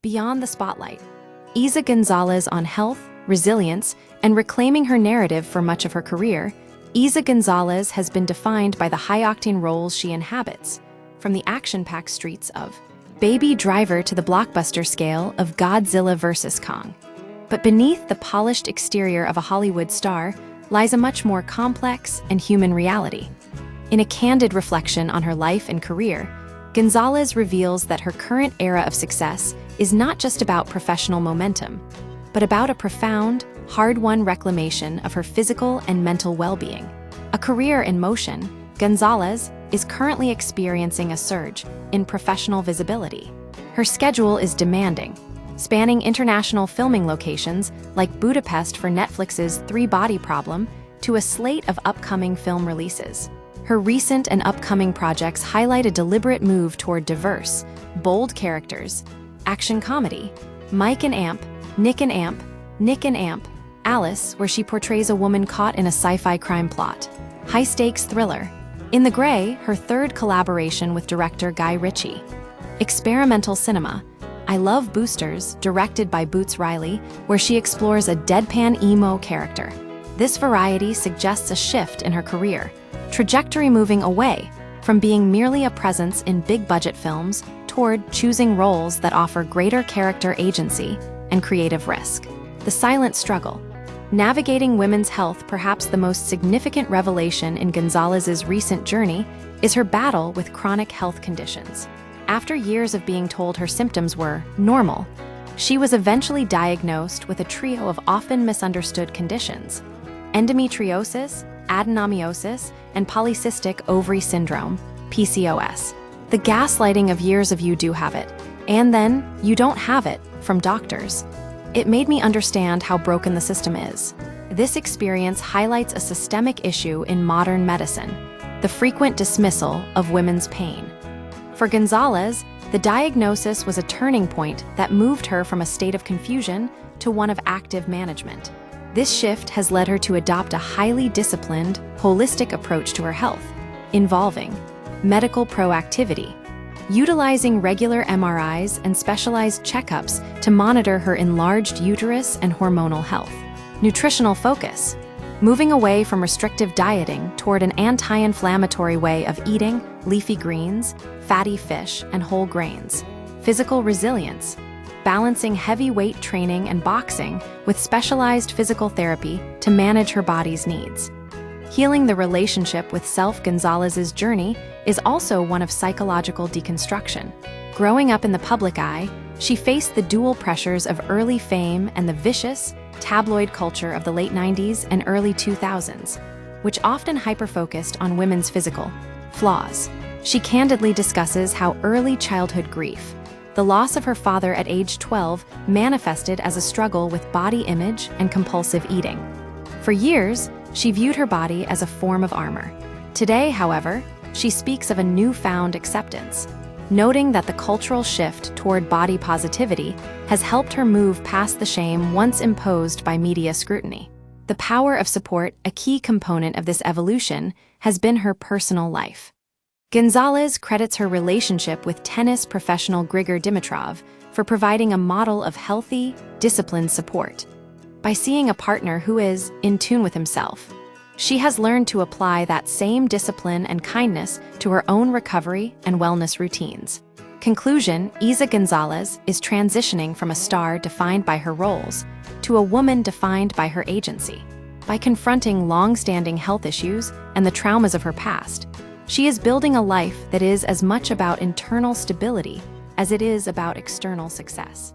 Beyond the spotlight. Eiza González on health, resilience, and reclaiming her narrative for much of her career, Eiza González has been defined by the high-octane roles she inhabits, from the action-packed streets of Baby Driver to the blockbuster scale of Godzilla vs. Kong. But beneath the polished exterior of a Hollywood star lies a much more complex and human reality. In a candid reflection on her life and career, González reveals that her current era of success is not just about professional momentum, but about a profound, hard-won reclamation of her physical and mental well-being. A career in motion, González is currently experiencing a surge in professional visibility. Her schedule is demanding, spanning international filming locations like Budapest for Netflix's Three Body Problem to a slate of upcoming film releases. Her recent and upcoming projects highlight a deliberate move toward diverse, bold characters: action comedy, Mike and Amp, Nick and Amp, Nick and Amp, Alice, where she portrays a woman caught in a sci-fi crime plot, high-stakes thriller, In the Gray, her third collaboration with director Guy Ritchie, experimental cinema, I Love Boosters, directed by Boots Riley, where she explores a deadpan emo character. This variety suggests a shift in her career, trajectory moving away from being merely a presence in big-budget films toward choosing roles that offer greater character agency and creative risk. The silent struggle. Navigating women's health, perhaps the most significant revelation in González's recent journey, is her battle with chronic health conditions. After years of being told her symptoms were normal, she was eventually diagnosed with a trio of often misunderstood conditions: endometriosis, adenomyosis, and polycystic ovary syndrome, PCOS. The gaslighting of years of "you do have it," and then "you don't have it" from doctors. It made me understand how broken the system is. This experience highlights a systemic issue in modern medicine: the frequent dismissal of women's pain. For González, the diagnosis was a turning point that moved her from a state of confusion to one of active management. This shift has led her to adopt a highly disciplined, holistic approach to her health, involving medical proactivity, utilizing regular MRIs and specialized checkups to monitor her enlarged uterus and hormonal health, nutritional focus, moving away from restrictive dieting toward an anti-inflammatory way of eating leafy greens, fatty fish, and whole grains, physical resilience, balancing heavy weight training and boxing with specialized physical therapy to manage her body's needs. Healing the relationship with self. González's journey is also one of psychological deconstruction. Growing up in the public eye, she faced the dual pressures of early fame and the vicious, tabloid culture of the late 90s and early 2000s, which often hyper-focused on women's physical flaws. She candidly discusses how early childhood grief, the loss of her father at age 12, manifested as a struggle with body image and compulsive eating. For years, she viewed her body as a form of armor. Today, however, she speaks of a newfound acceptance, noting that the cultural shift toward body positivity has helped her move past the shame once imposed by media scrutiny. The power of support, a key component of this evolution, has been her personal life. González credits her relationship with tennis professional Grigor Dimitrov for providing a model of healthy, disciplined support. By seeing a partner who is in tune with himself, she has learned to apply that same discipline and kindness to her own recovery and wellness routines. Conclusion: Eiza González is transitioning from a star defined by her roles to a woman defined by her agency. By confronting long-standing health issues and the traumas of her past, she is building a life that is as much about internal stability as it is about external success.